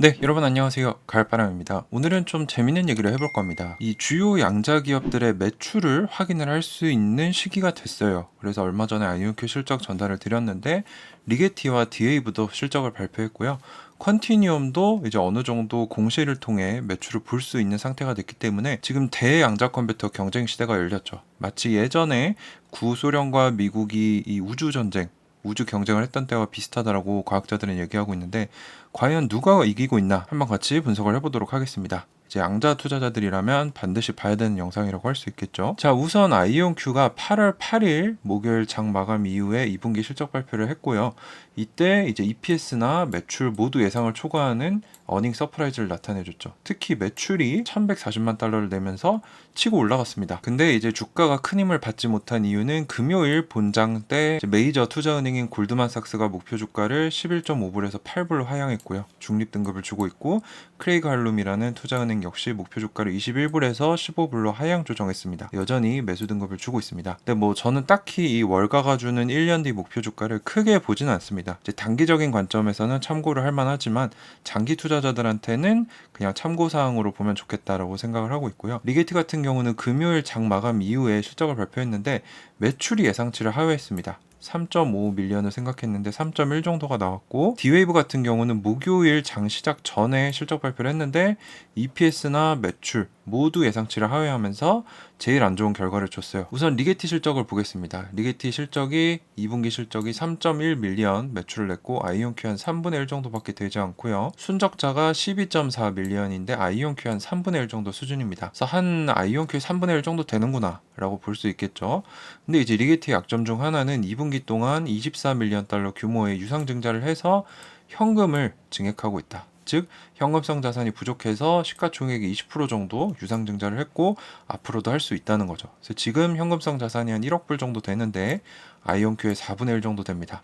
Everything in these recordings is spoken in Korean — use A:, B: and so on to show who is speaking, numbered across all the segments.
A: 네, 여러분 안녕하세요. 가을바람입니다. 오늘은 좀 재밌는 얘기를 해볼 겁니다. 이 주요 양자 기업들의 매출을 확인을 할 수 있는 시기가 됐어요. 그래서 얼마 전에 아이온큐 실적 전달을 드렸는데 리게티와 디에이브도 실적을 발표했고요. 컨티니움도 이제 어느 정도 공시를 통해 매출을 볼 수 있는 상태가 됐기 때문에 지금 대양자 컴퓨터 경쟁 시대가 열렸죠. 마치 예전에 구소련과 미국이 이 우주 전쟁 우주 경쟁을 했던 때와 비슷하다라고 과학자들은 얘기하고 있는데 과연 누가 이기고 있나 한번 같이 분석을 해보도록 하겠습니다. 이제 양자 투자자들이라면 반드시 봐야 되는 영상이라고 할 수 있겠죠. 자, 우선 아이온큐가 8월 8일 목요일 장 마감 이후에 2분기 실적 발표를 했고요. 이때 이제 EPS나 매출 모두 예상을 초과하는 어닝 서프라이즈를 나타내줬죠. 특히 매출이 1140만 달러를 내면서 치고 올라갔습니다. 근데 이제 주가가 큰 힘을 받지 못한 이유는 금요일 본장 때 메이저 투자은행인 골드만삭스가 목표 주가를 11.5불에서 8불로 하향했고요. 중립 등급을 주고 있고 크레이그 할룸이라는 투자은행 역시 목표 주가를 21불에서 15불로 하향 조정했습니다. 여전히 매수 등급을 주고 있습니다. 근데 뭐 저는 딱히 이 월가가 주는 1년 뒤 목표 주가를 크게 보지는 않습니다. 이제 단기적인 관점에서는 참고를 할 만하지만 장기 투자자들한테는 그냥 참고 사항으로 보면 좋겠다라고 생각을 하고 있고요. 리게티 같은 경우는 금요일 장 마감 이후에 실적을 발표했는데 매출이 예상치를 하회했습니다. 3.5 밀리언을 생각했는데 3.1 정도가 나왔고 디웨이브 같은 경우는 목요일 장 시작 전에 실적 발표를 했는데 EPS나 매출 모두 예상치를 하회하면서 제일 안 좋은 결과를 줬어요. 우선 리게티 실적을 보겠습니다. 리게티 실적이 2분기 실적이 3.1 밀리언 매출을 냈고 아이온큐 한 3분의 1 정도밖에 되지 않고요. 순적자가 12.4 밀리언인데 아이온큐 한 3분의 1 정도 수준입니다. 그래서 한 아이온큐 3분의 1 정도 되는구나 라고 볼 수 있겠죠. 근데 이제 리게티의 약점 중 하나는 2분기 동안 24 밀리언 달러 규모의 유상증자를 해서 현금을 증액하고 있다. 즉 현금성 자산이 부족해서 시가총액이 20% 정도 유상증자를 했고 앞으로도 할 수 있다는 거죠. 그래서 지금 현금성 자산이 한 1억 불 정도 되는데 아이온큐의 4분의 1 정도 됩니다.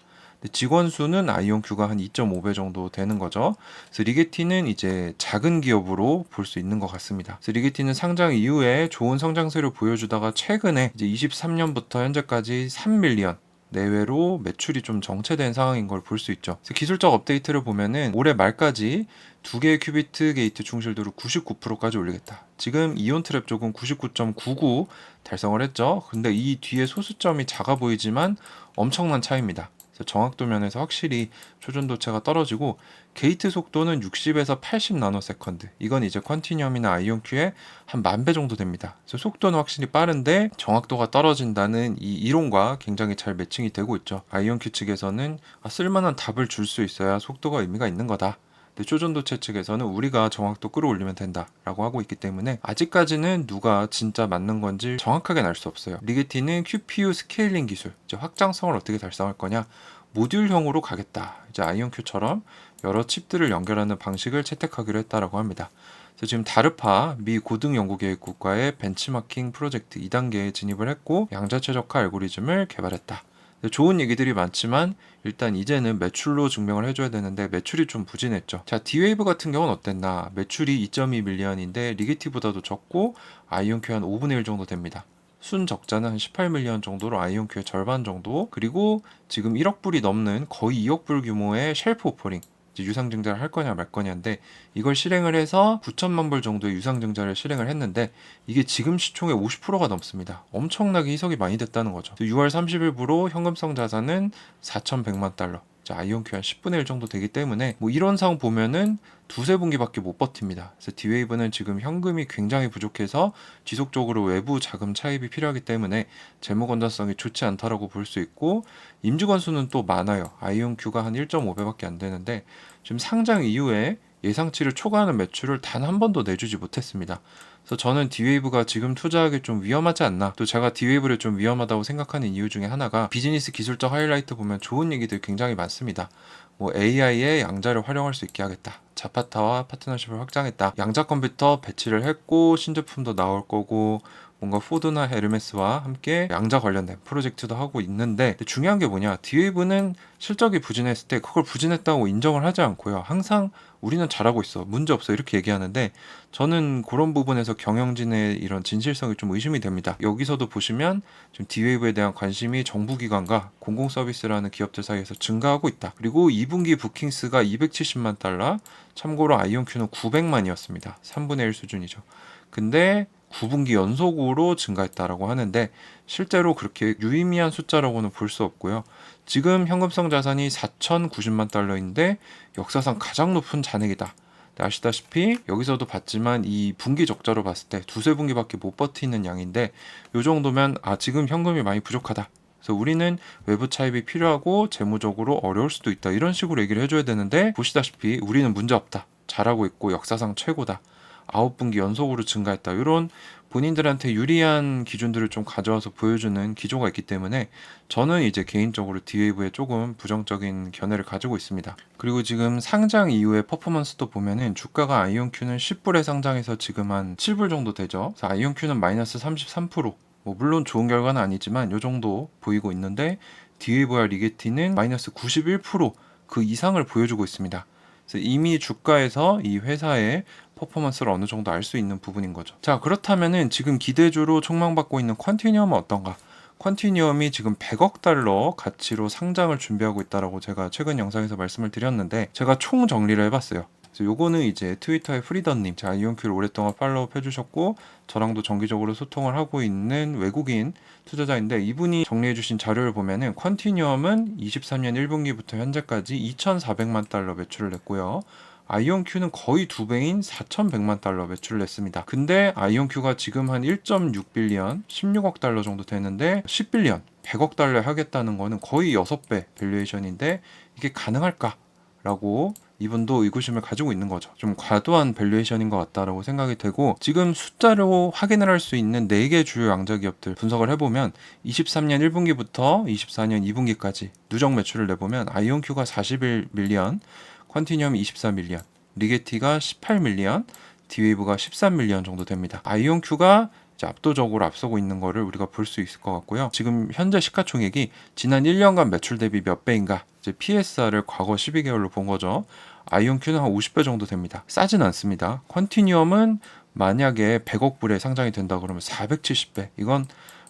A: 직원 수는 아이온큐가 한 2.5배 정도 되는 거죠. 그래서 리게티는 이제 작은 기업으로 볼 수 있는 것 같습니다. 그래서 리게티는 상장 이후에 좋은 성장세를 보여주다가 최근에 이제 23년부터 현재까지 3밀리언 내외로 매출이 좀 정체된 상황인 걸 볼 수 있죠. 그래서 기술적 업데이트를 보면은 올해 말까지 두 개의 큐비트 게이트 충실도를 99%까지 올리겠다. 지금 이온 트랩 쪽은 99.99 달성을 했죠. 근데 이 뒤에 소수점이 작아 보이지만 엄청난 차이입니다. 그래서 정확도 면에서 확실히 초전도체가 떨어지고 게이트 속도는 60에서 80 나노세컨드. 이건 이제 컨티니엄이나 아이온큐의 한 10,000배 정도 됩니다. 그래서 속도는 확실히 빠른데 정확도가 떨어진다는 이 이론과 굉장히 잘 매칭이 되고 있죠. 아이온큐 측에서는 쓸만한 답을 줄 수 있어야 속도가 의미가 있는 거다. 근데 초전도체 측에서는 우리가 정확도 끌어올리면 된다라고 하고 있기 때문에 아직까지는 누가 진짜 맞는 건지 정확하게 알 수 없어요. 리게티는 QPU 스케일링 기술, 이제 확장성을 어떻게 달성할 거냐, 모듈형으로 가겠다. 이제 아이온큐처럼 여러 칩들을 연결하는 방식을 채택하기로 했다라고 합니다. 그래서 지금 다르파 미 고등연구계획국과의 벤치마킹 프로젝트 2단계에 진입을 했고 양자 최적화 알고리즘을 개발했다. 좋은 얘기들이 많지만 일단 이제는 매출로 증명을 해줘야 되는데 매출이 좀 부진했죠. 자, 디웨이브 같은 경우는 어땠나? 매출이 2.2 밀리언인데 리게티보다도 적고 아이온큐 한 5분의 1 정도 됩니다. 순 적자는 한 18 밀리언 정도로 아이온큐의 절반 정도, 그리고 지금 1억 불이 넘는 거의 2억 불 규모의 쉘프 오퍼링, 유상증자를 할 거냐 말 거냐인데 이걸 실행을 해서 9천만 불 정도의 유상증자를 실행을 했는데 이게 지금 시총의 50%가 넘습니다. 엄청나게 희석이 많이 됐다는 거죠. 6월 30일부로 현금성 자산은 4,100만 달러. 아이온큐 한 10분의 1 정도 되기 때문에 뭐 이런 상황 보면은 두세 분기밖에 못 버팁니다. 그래서 디웨이브는 지금 현금이 굉장히 부족해서 지속적으로 외부 자금 차입이 필요하기 때문에 재무 건전성이 좋지 않다라고 볼 수 있고 임직원 수는 또 많아요. 아이온큐가 한 1.5배밖에 안 되는데 지금 상장 이후에 예상치를 초과하는 매출을 단 한 번도 내주지 못했습니다. 그래서 저는 디웨이브가 지금 투자하기 좀 위험하지 않나. 또 제가 디웨이브를 좀 위험하다고 생각하는 이유 중에 하나가 비즈니스 기술적 하이라이트 보면 좋은 얘기들 굉장히 많습니다. 뭐 AI의 양자를 활용할 수 있게 하겠다. 자파타와 파트너십을 확장했다. 양자 컴퓨터 배치를 했고 신제품도 나올 거고 뭔가 포드나 헤르메스와 함께 양자 관련된 프로젝트도 하고 있는데, 중요한 게 뭐냐, 디웨이브는 실적이 부진했을 때 그걸 부진했다고 인정을 하지 않고요, 항상 우리는 잘하고 있어, 문제 없어, 이렇게 얘기하는데, 저는 그런 부분에서 경영진의 이런 진실성이 좀 의심이 됩니다. 여기서도 보시면 지금 디웨이브에 대한 관심이 정부기관과 공공서비스라는 기업들 사이에서 증가하고 있다. 그리고 2분기 부킹스가 270만 달러, 참고로 아이온큐는 900만이었습니다. 3분의 1 수준이죠. 근데 9분기 연속으로 증가했다라고 하는데, 실제로 그렇게 유의미한 숫자라고는 볼 수 없고요. 지금 현금성 자산이 4,090만 달러인데 역사상 가장 높은 잔액이다. 아시다시피 여기서도 봤지만 이 분기 적자로 봤을 때 두세 분기밖에 못 버티는 양인데, 이 정도면 지금 현금이 많이 부족하다, 그래서 우리는 외부 차입이 필요하고 재무적으로 어려울 수도 있다, 이런 식으로 얘기를 해줘야 되는데, 보시다시피 우리는 문제 없다, 잘하고 있고 역사상 최고다, 9분기 연속으로 증가했다, 이런 본인들한테 유리한 기준들을 좀 가져와서 보여주는 기조가 있기 때문에 저는 이제 개인적으로 디웨이브에 조금 부정적인 견해를 가지고 있습니다. 그리고 지금 상장 이후의 퍼포먼스도 보면은 주가가 아이온큐는 10불에 상장해서 지금 한 7불 정도 되죠. 그래서 아이온큐는 마이너스 33%, 물론 좋은 결과는 아니지만 이 정도 보이고 있는데, 디웨이브와 리게티는 마이너스 91%그 이상을 보여주고 있습니다. 그래서 이미 주가에서 이 회사의 퍼포먼스를 어느 정도 알 수 있는 부분인 거죠. 자, 그렇다면은 지금 기대주로 촉망받고 있는 컨티뉴엄은 어떤가? 컨티뉴엄이 지금 100억 달러 가치로 상장을 준비하고 있다라고 제가 최근 영상에서 말씀을 드렸는데, 제가 총 정리를 해봤어요. 그래서 요거는 이제 트위터의 프리던님, 자, 이온큐를 오랫동안 팔로우업 해주셨고 저랑도 정기적으로 소통을 하고 있는 외국인 투자자인데, 이분이 정리해주신 자료를 보면은 컨티뉴엄은 23년 1분기부터 현재까지 2,400만 달러 매출을 냈고요. 아이온큐는 거의 2배인 4,100만 달러 매출을 냈습니다. 근데 아이온큐가 지금 한 1.6빌리언, 16억 달러 정도 되는데 10빌리언, 100억 달러 하겠다는 거는 거의 6배 밸류에이션인데, 이게 가능할까? 라고 이분도 의구심을 가지고 있는 거죠. 좀 과도한 밸류에이션인 것 같다라고 생각이 되고, 지금 숫자로 확인을 할 수 있는 4개 주요 양자 기업들 분석을 해보면 23년 1분기부터 24년 2분기까지 누적 매출을 내보면 아이온큐가 41밀리언, 컨티뉴엄이 24밀리언, 리게티가 18밀리언, 디웨이브가 13밀리언 정도 됩니다. 아이온큐가 이제 압도적으로 앞서고 있는 거를 우리가 볼 수 있을 것 같고요. 지금 현재 시가총액이 지난 1년간 매출 대비 몇 배인가, 이제 PSR을 과거 12개월로 본 거죠. 아이온큐는 한 50배 정도 됩니다. 싸진 않습니다. 컨티뉴엄은 만약에 100억 불에 상장이 된다 그러면 470배, 이건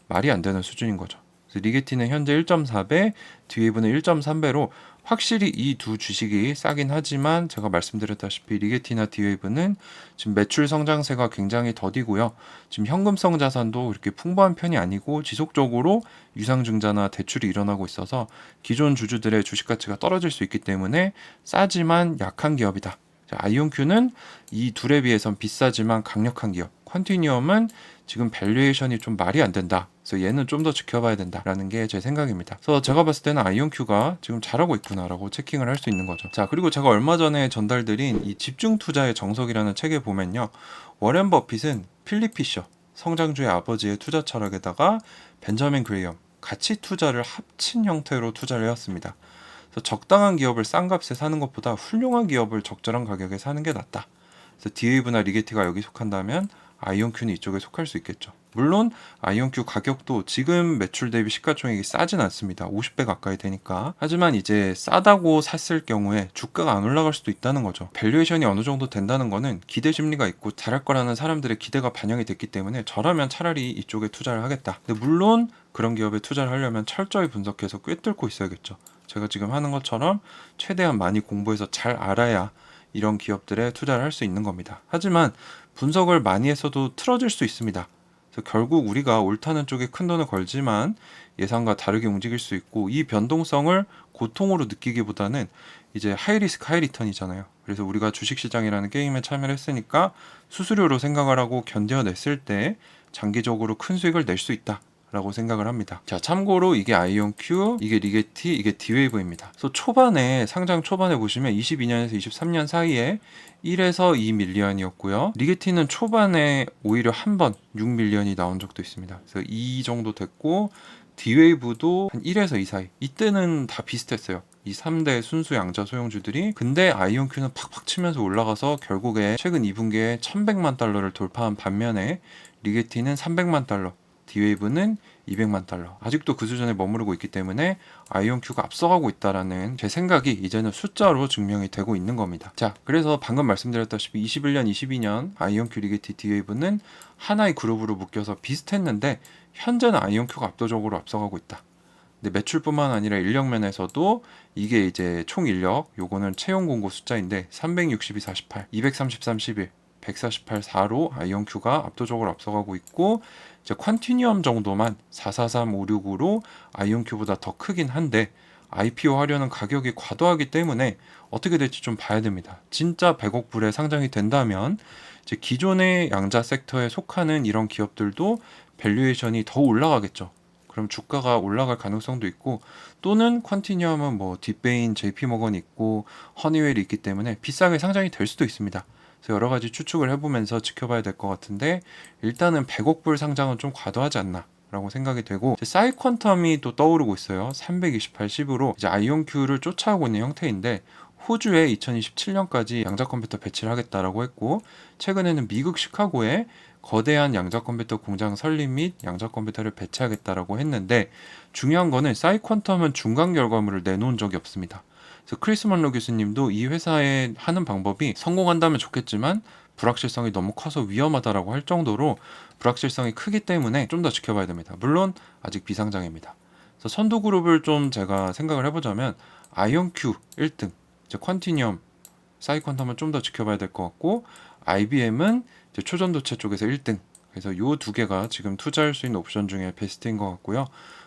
A: 말이 안 되는 수준인 거죠. 리게티는 현재 1.4배, 디웨이브는 1.3배로 확실히 이 두 주식이 싸긴 하지만, 제가 말씀드렸다시피 리게티나 디웨이브는 지금 매출 성장세가 굉장히 더디고요. 지금 현금성 자산도 이렇게 풍부한 편이 아니고 지속적으로 유상증자나 대출이 일어나고 있어서 기존 주주들의 주식 가치가 떨어질 수 있기 때문에 싸지만 약한 기업이다. 아이온큐는 이 둘에 비해선 비싸지만 강력한 기업, 컨티뉴엄은 지금 밸류에이션이 좀 말이 안 된다, 그래서 얘는 좀 더 지켜봐야 된다라는 게 제 생각입니다. 그래서 제가 봤을 때는 아이온큐가 지금 잘하고 있구나라고 체킹을 할 수 있는 거죠. 자, 그리고 제가 얼마 전에 전달드린 이 집중 투자의 정석이라는 책에 보면요, 워렌 버핏은 필립 피셔, 성장주의 아버지의 투자 철학에다가 벤저민 그레이엄, 가치 투자를 합친 형태로 투자를 해왔습니다. 그래서 적당한 기업을 싼 값에 사는 것보다 훌륭한 기업을 적절한 가격에 사는 게 낫다. 그래서 디웨이브나 리게티가 여기 속한다면 아이온큐는 이쪽에 속할 수 있겠죠. 물론 아이온큐 가격도 지금 매출 대비 시가총액이 싸진 않습니다. 50배 가까이 되니까. 하지만 이제 싸다고 샀을 경우에 주가가 안 올라갈 수도 있다는 거죠. 밸류에이션이 어느 정도 된다는 거는 기대 심리가 있고 잘할 거라는 사람들의 기대가 반영이 됐기 때문에 저라면 차라리 이쪽에 투자를 하겠다. 근데 물론 그런 기업에 투자를 하려면 철저히 분석해서 꿰뚫고 있어야겠죠. 제가 지금 하는 것처럼 최대한 많이 공부해서 잘 알아야 이런 기업들에 투자를 할 수 있는 겁니다. 하지만 분석을 많이 했어도 틀어질 수 있습니다. 그래서 결국 우리가 옳다는 쪽에 큰 돈을 걸지만 예상과 다르게 움직일 수 있고, 이 변동성을 고통으로 느끼기보다는 이제 하이 리스크 하이 리턴이잖아요. 그래서 우리가 주식시장이라는 게임에 참여를 했으니까 수수료로 생각을 하고 견뎌냈을 때 장기적으로 큰 수익을 낼 수 있다 라고 생각을 합니다. 자, 참고로 이게 아이온큐, 이게 리게티, 이게 디웨이브입니다. 그래서 초반에, 상장 초반에 보시면 22년에서 23년 사이에 1에서 2밀리언이었고요. 리게티는 초반에 오히려 한 번 6밀리언이 나온 적도 있습니다. 그래서 2 정도 됐고, 디웨이브도 한 1에서 2 사이. 이때는 다 비슷했어요. 이 3대 순수 양자 소형주들이. 근데 아이온큐는 팍팍 치면서 올라가서 결국에 최근 2분기에 1,100만 달러를 돌파한 반면에 리게티는 300만 달러, D-Wave는 200만 달러. 아직도 그 수준에 머무르고 있기 때문에 아이온큐가 앞서가고 있다라는 제 생각이 이제는 숫자로 증명이 되고 있는 겁니다. 자, 그래서 방금 말씀드렸다시피 21년, 22년 아이온큐, 리게티, D-Wave는 하나의 그룹으로 묶여서 비슷했는데 현재는 아이온큐가 압도적으로 앞서가고 있다. 근데 매출뿐만 아니라 인력 면에서도 이게 이제 총 인력, 요거는 채용 공고 숫자인데 362, 48, 233, 11, 148, 4로 아이온큐가 압도적으로 앞서가고 있고, 이제 컨티뉴엄 정도만 443, 565로 아이온큐보다 더 크긴 한데 IPO 하려는 가격이 과도하기 때문에 어떻게 될지 좀 봐야 됩니다. 진짜 100억 불에 상장이 된다면 이제 기존의 양자 섹터에 속하는 이런 기업들도 밸류에이션이 더 올라가겠죠. 그럼 주가가 올라갈 가능성도 있고, 또는 컨티뉴엄은 뭐 뒷베인, JP모건 있고 허니웰이 있기 때문에 비싸게 상장이 될 수도 있습니다. 그래서 여러 가지 추측을 해보면서 지켜봐야 될 것 같은데, 일단은 100억 불 상장은 좀 과도하지 않나 라고 생각이 되고, 사이퀀텀이 또 떠오르고 있어요. 328, 10으로 이제 아이온큐를 쫓아오고 있는 형태인데, 호주에 2027년까지 양자 컴퓨터 배치를 하겠다라고 했고, 최근에는 미국 시카고에 거대한 양자 컴퓨터 공장 설립 및 양자 컴퓨터를 배치하겠다라고 했는데, 중요한 거는 사이퀀텀은 중간 결과물을 내놓은 적이 없습니다. 그래서 크리스 먼로 교수님도 이 회사에 하는 방법이 성공한다면 좋겠지만 불확실성이 너무 커서 위험하다라고 할 정도로 불확실성이 크기 때문에 좀 더 지켜봐야 됩니다. 물론 아직 비상장입니다. 그래서 선두그룹을 좀 제가 생각을 해보자면 아이온큐 1등, 이제 컨티뉴엄, 사이퀀텀은 좀 더 지켜봐야 될 것 같고, IBM은 이제 초전도체 쪽에서 1등. 그래서 요 두 개가 지금 투자할 수 있는 옵션 중에 베스트인 것 같고요.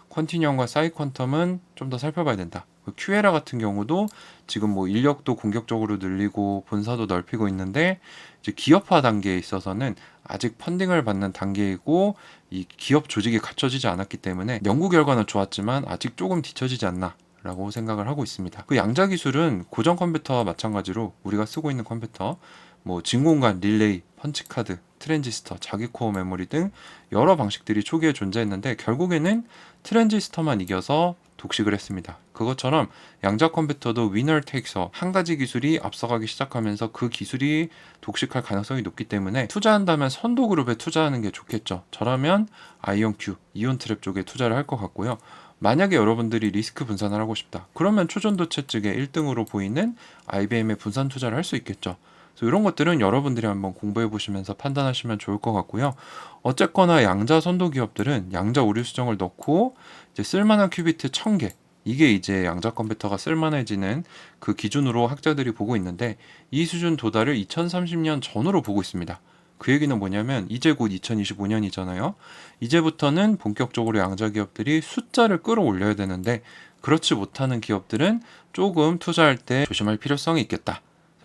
A: 컨티뉴엄과 사이퀀텀은 좀 더 살펴봐야 된다. 큐에라 같은 경우도 지금 뭐 인력도 공격적으로 늘리고 본사도 넓히고 있는데, 이제 기업화 단계에 있어서는 아직 펀딩을 받는 단계이고 이 기업 조직이 갖춰지지 않았기 때문에 연구 결과는 좋았지만 아직 조금 뒤처지지 않나 라고 생각을 하고 있습니다. 그 양자 기술은 고전 컴퓨터와 마찬가지로 우리가 쓰고 있는 컴퓨터, 뭐 진공관, 릴레이, 펀치카드, 트랜지스터, 자기 코어 메모리 등 여러 방식들이 초기에 존재했는데 결국에는 트랜지스터만 이겨서 독식을 했습니다. 그것처럼 양자 컴퓨터도 위너 테이크서, 한 가지 기술이 앞서가기 시작하면서 그 기술이 독식할 가능성이 높기 때문에 투자한다면 선도그룹에 투자하는 게 좋겠죠. 저라면 아이온큐, 이온트랩 쪽에 투자를 할 것 같고요. 만약에 여러분들이 리스크 분산을 하고 싶다, 그러면 초전도체 측에 1등으로 보이는 IBM에 분산 투자를 할 수 있겠죠. 그래서 이런 것들은 여러분들이 한번 공부해 보시면서 판단하시면 좋을 것 같고요. 어쨌거나 양자 선도 기업들은 양자 오류 수정을 넣고 이제 쓸만한 큐비트 1000개, 이게 이제 양자 컴퓨터가 쓸만해지는 그 기준으로 학자들이 보고 있는데, 이 수준 도달을 2030년 전으로 보고 있습니다. 그 얘기는 뭐냐면 이제 곧 2025년이잖아요. 이제부터는 본격적으로 양자 기업들이 숫자를 끌어올려야 되는데, 그렇지 못하는 기업들은 조금 투자할 때 조심할 필요성이 있겠다.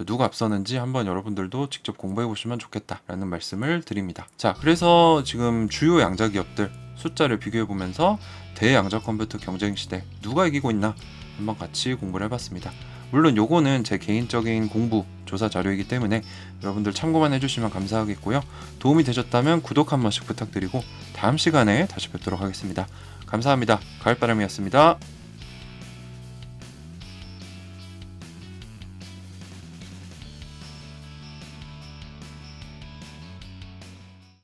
A: 누가 앞서는지 한번 여러분들도 직접 공부해 보시면 좋겠다라는 말씀을 드립니다. 자, 그래서 지금 주요 양자 기업들 숫자를 비교해 보면서 대양자 컴퓨터 경쟁 시대 누가 이기고 있나 한번 같이 공부를 해봤습니다. 물론 요거는 제 개인적인 공부 조사 자료이기 때문에 여러분들 참고만 해주시면 감사하겠고요. 도움이 되셨다면 구독 한 번씩 부탁드리고 다음 시간에 다시 뵙도록 하겠습니다. 감사합니다. 가을바람이었습니다.